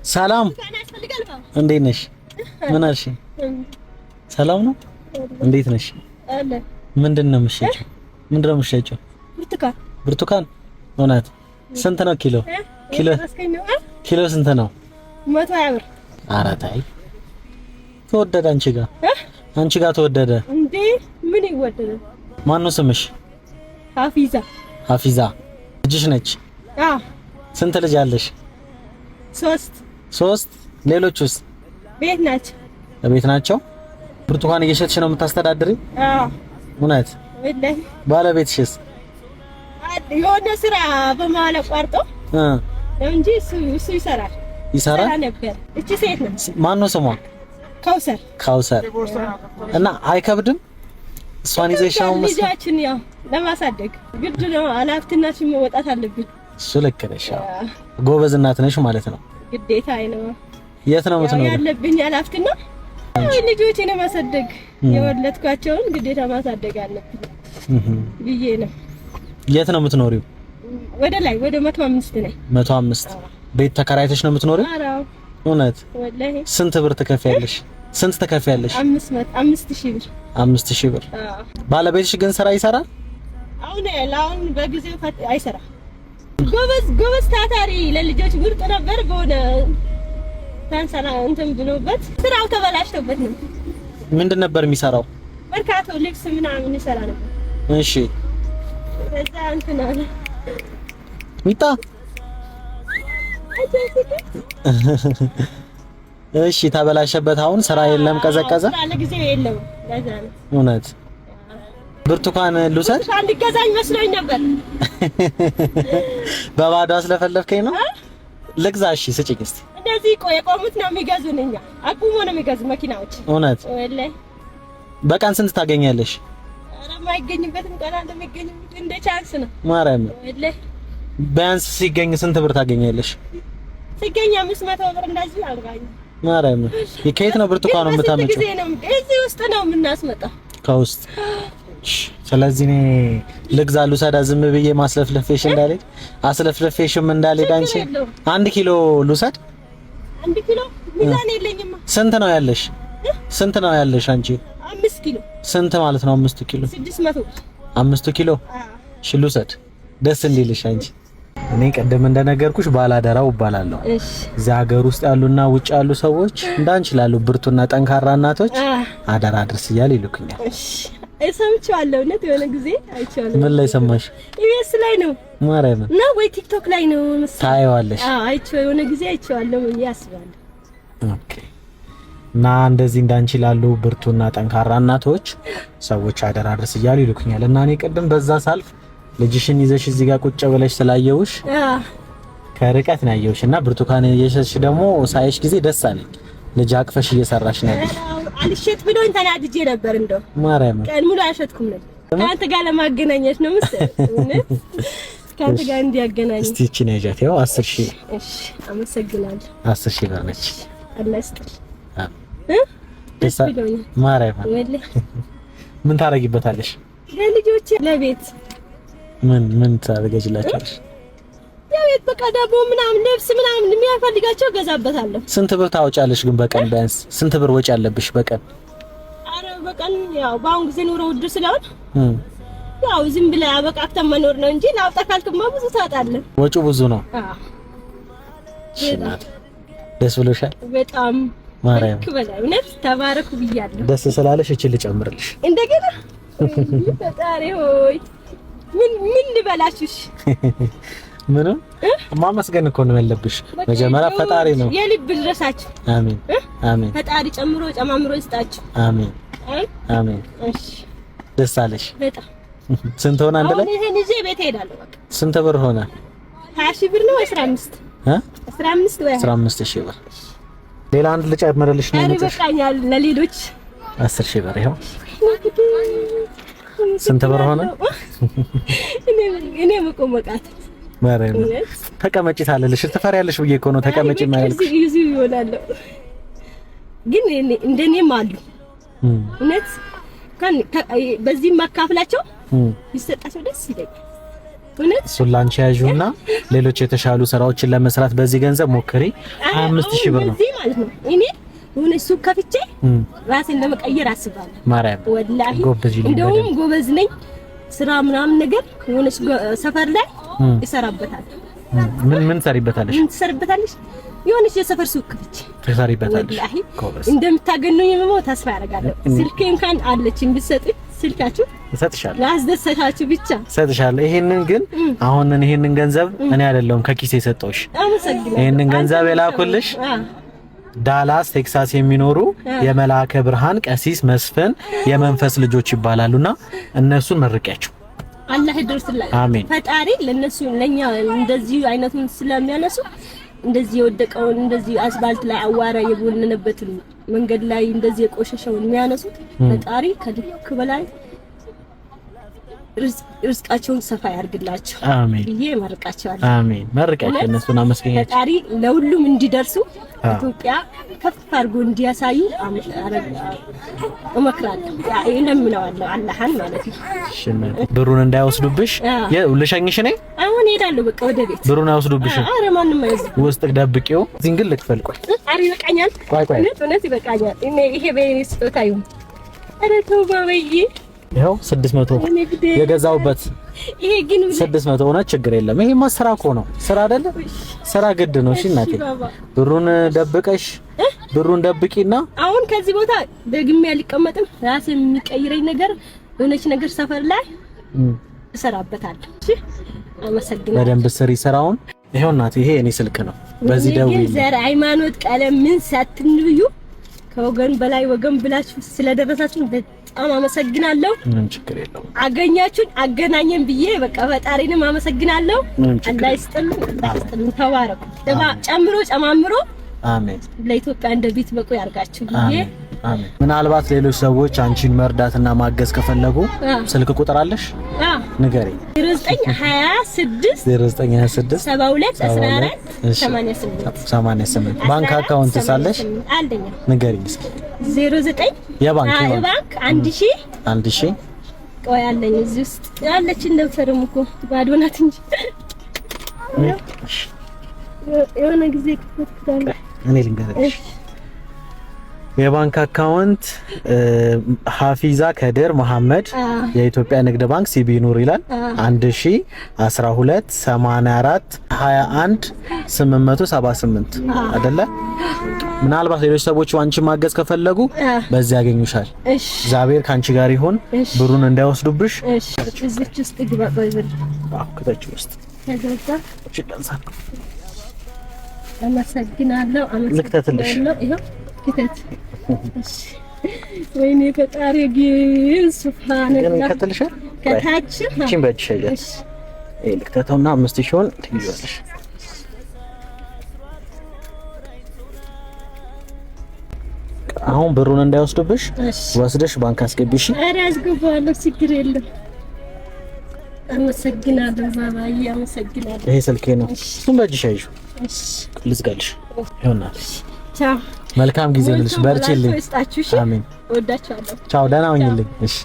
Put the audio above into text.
ሰላም እንዴት ነሽ? ምን አልሽ? ሰላም ነው። እንዴት ነሽ? አለ ምንድነው የምትሸጪው? ምንድነው የምትሸጪው? ብርቱካን። ብርቱካን እውነት ስንት ነው ኪሎ? ኪሎ ስንት ነው? 120 ብር። ኧረ ተይ ተወደደ። አንቺ ጋር ተወደደ እንዴ? ምን ይወደደ? ማን ነው ስምሽ? ሀፊዛ። ሀፊዛ ልጅሽ ነች? አዎ። ስንት ልጅ አለሽ? 3 ሌሎቹስ? ቤት ናቸው። ቤት ናቸው። ብርቱካን እየሸጥሽ ነው የምታስተዳድሪ? አዎ። እውነት? ወላሂ። ባለቤትሽስ? የሆነ ስራ በመሀል አቋርጦ እንጂ እሱ ይሰራል ነበር። እቺ ሴት ነው። ማን ነው ስሟ? ካውሰር። እና አይከብድም? እሷን ይዘሽ ነው ልጃችን ያው ለማሳደግ ግድ ነው። ኃላፊነታችን መወጣት አለብን። እሱ ልክ ነሽ። ጎበዝ እናት ነሽ ማለት ነው። ግዴታ ነው። የት ነው የምትኖሪው? ያለብኝ ኃላፊነት ልጆቼን ማሳደግ፣ የወለድኳቸውን ግዴታ ማሳደግ አለብኝ ብዬ ነው። የት ነው የምትኖሪው? ወደ ላይ ወደ 105 ነኝ። 105 ቤት ተከራይተሽ ነው የምትኖሪው? አዎ። እውነት? ወላሂ። ስንት ብር ትከፍያለሽ? ስንት ትከፍያለሽ? 5000 ብር። 5000 ብር። አዎ። ባለቤትሽ ግን ስራ ይሰራል? አሁን በጊዜው አይሰራም። ጎበዝ ታታሪ ለልጆች ምርጥ ነበር። በሆነ ታንሰና እንትን ብሎበት ስራው ተበላሽቶበት ነው። ምንድን ነበር የሚሰራው? መርካቶ ልብስ ምናምን ይሰራ ነበር። እሺ። ከዛ እንትን አለ ሚጣ። እሺ ተበላሸበት። አሁን ስራ የለም፣ ቀዘቀዘ። ለጊዜው የለም። ለዛ ነው። እውነት? ብርቱካን ልውሰድ? አንድ ገዛኝ መስሎኝ ነበር። በባዶ አስለፈለፍከኝ ነው። ልግዛ? እሺ ስጪኝ እስቲ። እንደዚህ የቆሙት ነው የሚገዙን፣ እኛ አቁሞ ነው የሚገዙ መኪናዎች። እውነት? ወላሂ። በቀን ስንት ታገኛለሽ? ኧረ የማይገኝበትም ቀን አለ፣ የሚገኝበት እንደ ቻንስ ነው። ማርያም። ወላሂ። ቢያንስ ሲገኝ ስንት ብር ታገኛለሽ? ሲገኝ 500 ብር እንደዚህ አልጋኝ። ማርያም። ከየት ነው ብርቱካኑ የምታመጪው? እዚህ ውስጥ ነው የምናስመጣው፣ ከውስጥ። ስለዚህ እኔ ልግዛ ልውሰዳ? ዝም ብዬ ማስለፍለፌሽ እንዳልሄድ አስለፍለፌሽም እንዳልሄድ አንቺ 1 ኪሎ ልውሰድ? 1 ኪሎ ሚዛን የለኝማ። ስንት ነው ያለሽ? ስንት ነው ያለሽ አንቺ? 5 ኪሎ። ስንት ማለት ነው 5 ኪሎ? 600። 5 ኪሎ። እሺ ልውሰድ፣ ደስ እንዲልሽ አንቺ። እኔ ቀደም እንደነገርኩሽ ባላደራው እባላለሁ። እሺ። እዚህ ሀገር ውስጥ ያሉና ውጭ ያሉ ሰዎች እንዳንቺ ላሉ ብርቱና ጠንካራ እናቶች አደራ አድርስ እያሉ ይልኩኛል። እሺ። ሰምቻለሁ። እውነት የሆነ ጊዜ አይቻለሁ። ምን ላይ ሰማሽ? ኢቢኤስ ላይ ነው። ማርያም ነው ወይ ቲክቶክ ላይ ነው መሰለኝ። ታየዋለሽ? አይቼው የሆነ ጊዜ አይቼዋለሁ ብዬ አስባለሁ። ኦኬ። እና እንደዚህ እንዳንቺ ላሉ ብርቱና ጠንካራ እናቶች ሰዎች አደራ አድርስ እያሉ ይልኩኛል። እና እኔ ቀደም በዛ ሳልፍ ልጅሽን ይዘሽ እዚህ ጋር ቁጭ ብለሽ ስላየውሽ ከርቀት ነው ያየውሽ። እና ብርቱካን እየሸጥሽ ደግሞ ሳይሽ ጊዜ ደስ አለኝ። ልጅ አቅፈሽ እየሰራሽ ነበር። አልሸጥ ብሎኝ ተናድጄ ነበር። እንደው ማርያም ቀን ሙሉ አልሸጥኩም ነበር። ከአንተ ጋር ለማገናኘት ነው መሰለኝ። ከአንተ ጋር እንዲያገናኝ። እስቲ እቺ ነጃት ያው 10000። እሺ አመሰግናለሁ። 10000 ብር ነች። አላህ ይስጥልኝ። ደስ ብሎኛል። ማርያም ምን ታረጊበታለሽ? ለልጆቼ ለቤት ምን ታረጋጅላችኋለሽ? የቤት በቃ ዳቦ ምናምን ልብስ ምናምን የሚያፈልጋቸው ገዛበታለሁ። ስንት ብር ታወጫለሽ ግን በቀን? ቢያንስ ስንት ብር ወጪ አለብሽ በቀን? አረ በቀን ያው በአሁን ጊዜ ኑሮ ውድ ስለሆነ ያው ዝም ብለህ አበቃክተን መኖር ነው እንጂ ላውጣ ካልክማ ብዙ ታጣለህ። ወጪው ብዙ ነው። ደስ ብሎሻል? በጣም ማርያም በላይ እውነት ተባረኩ ብያለሁ። ደስ ስላለሽ እቺ ልጨምርልሽ እንደገና። ፈጣሪ ሆይ ምን ልበላችሁሽ? ምንም ማመስገን እኮ ነው ያለብሽ። መጀመሪያ ፈጣሪ ነው። የልብ ድረሳችሁ። አሜን አሜን። ፈጣሪ ጨማምሮ ይስጣችሁ። አሜን አሜን። እሺ ደስ አለሽ? በጣም። ስንት ሆነ አንድ ላይ? አሁን ይሄን ይዤ ቤት እሄዳለሁ። በቃ ስንት ብር ሆነ? 20000 ብር ነው 15 15 ወይ 15000 ብር። ሌላ አንድ ልጨምርልሽ ነው። አሪ በቃኛል። ለሌሎች 10000 ብር ይኸው። ስንት ብር ሆነ? እኔ መቆመቃት ማርያም ተቀመጪ ታለልሽ። ትፈሪያለሽ ብዬ እኮ ነው ተቀመጪ ማለት። ይዙ ይሆናል ግን እንደኔም አሉ እውነት በዚህ ማካፍላቸው ይሰጣቸው ደስ ይለኛል። እውነት እሱን ላንቺ ያዡና ሌሎች የተሻሉ ስራዎችን ለመስራት በዚህ ገንዘብ ሞክሪ። 25000 ብር ነው እዚህ ማለት ነው። እኔ የሆነ ሱቅ ከፍቼ ራሴን ለመቀየር አስባለሁ። ማርያም ወላሂ እንደውም ጎበዝ ነኝ። ስራ ምናምን ነገር የሆነ ሰፈር ላይ ይሰራበታል። ምን ሰሪበታለሽ? ምን ትሰሪበታለሽ? የሆነች የሰፈር ሱቅ ከፍቼ ትሰሪበታለሽ። ወላሂ እንደምታገኙኝ ነው ተስፋ ያደርጋለሁ። ስልኬ እንኳን አለችኝ ብትሰጡኝ ስልካችሁ እሰጥሻለሁ። ላስደሰታችሁ ብቻ እሰጥሻለሁ። ይሄንን ግን አሁን ይሄንን ገንዘብ እኔ አይደለሁም ከኪሴ የሰጠሁሽ። አመሰግናለሁ። ይሄንን ገንዘብ የላኩልሽ ዳላስ ቴክሳስ የሚኖሩ የመላከ ብርሃን ቀሲስ መስፍን የመንፈስ ልጆች ይባላሉና እነሱን መርቂያቸው። አላህ ይደርስላችሁ። አሜን። ፈጣሪ ለነሱ ለኛ እንደዚህ አይነቱን ስለሚያነሱ እንደዚህ የወደቀውን እንደዚህ አስፋልት ላይ አዋራ የቦነነበትን መንገድ ላይ እንደዚህ የቆሸሸውን የሚያነሱት ፈጣሪ ከልክ በላይ ርዝቃቸውን ሰፋ ያርግላቸው። አሜን ብዬ መርቃቸዋለሁ። አሜን። መርቃቸው እነሱን አመስገኛቸው። ፈጣሪ ለሁሉም እንዲደርሱ ኢትዮጵያ ከፍ አድርጎ እንዲያሳዩ እመክራለሁ። እለምነዋለሁ አላህን ማለት ነው። እሺ ብሩን እንዳይወስዱብሽ ልሸኝሽ ነኝ። አሁን እሄዳለሁ በቃ ወደ ቤት። ብሩን አይወስዱብሽ። ኧረ ማንንም አይወስድ። ውስጥ ደብቂው። እዚህን ግን ልክፈል። ቆይ ኧረ ይበቃኛል። እውነት ይበቃኛል። ይሄ በኔ ስጦታ ይሁን። ኧረ ተው ባበዬ። ይኸው 600 የገዛውበት ይሄ ግን 600 ሆነ። ችግር የለም። ይሄማ ስራ እኮ ነው። ስራ አይደለ? ስራ ግድ ነው። እሺ እናቴ ብሩን ደብቀሽ ብሩን ደብቂና አሁን ከዚህ ቦታ ደግሜ አልቀመጥም። ራሴ የሚቀይረኝ ነገር የሆነች ነገር ሰፈር ላይ እሰራበታለሁ። እሺ አመሰግናለሁ። በደንብ ስሪ ስራውን። ይሄው እናቴ ይሄ እኔ ስልክ ነው። በዚህ ደውዪ። ዘር ሃይማኖት ቀለም ምን ሳትንብዩ ከወገን በላይ ወገን ብላችሁ ስለደረሳችሁ በጣም አመሰግናለሁ። ምንም ችግር የለውም። አገኛችሁን አገናኘን ብዬ በቃ ፈጣሪንም አመሰግናለሁ። አላህ ይስጥልን። ተባረኩ። ጨምሮ ጨማምሮ አሜን። ለኢትዮጵያ እንደ ቤት በቁ ያርጋችሁ ብዬ አሜን። ምናልባት ሌሎች ሰዎች አንቺን መርዳትና ማገዝ ከፈለጉ ስልክ ቁጥር አለሽ? ንገሪኝ። 0926 72 14 88 ባንክ አካውንት ሳለሽ አንደኛ ንገሪኝ እስኪ። 09 የባንክ 1000 ቆይ አለኝ እዚህ ውስጥ ያለች እንደፈርም እኮ ባዶ ናት እንጂ የሆነ ጊዜ ከተከታለ እኔ ልንገርሽ። የባንክ አካውንት ሐፊዛ ከድር መሐመድ የኢትዮጵያ ንግድ ባንክ ሲቢ ኑር ይላል 1012 84 21 878 አይደለ? ምናልባት ሌሎች ሰዎች አንቺ ማገዝ ከፈለጉ በዚህ ያገኙሻል። እግዚአብሔር ካንቺ ጋር ይሁን። ብሩን እንዳይወስዱብሽ። እዚች ውስጥ ግባ። ባይብል ከተች ውስጥ ተዘጋ። እሺ ዳንሳክ አመሰግናለሁ። አመሰግናለሁ። ይሄ ክተት። እሺ ወይኔ ፈጣሪ ግን ሱብሃንአላህ ከተልሻል። ከታች እቺን በእጅሽ ያያሽ ልክተተውና 5000ን ትይዛለሽ። አሁን ብሩን እንዳይወስዱብሽ ወስደሽ ባንክ አስገቢሽ። ኧረ አስገባለሁ፣ ችግር የለም። አመሰግናለሁ ባባዬ፣ አመሰግናለሁ። ይሄ ስልኬ ነው። እሱን በእጅሽ ያይሽ። እሺ ልዝጋልሽ። ይሆናል። ቻው። መልካም ጊዜ ልልሽ። በርቺልኝ። አሜን። ወዳችኋለሁ። ቻው። ደህና ሁኚልኝ። እሺ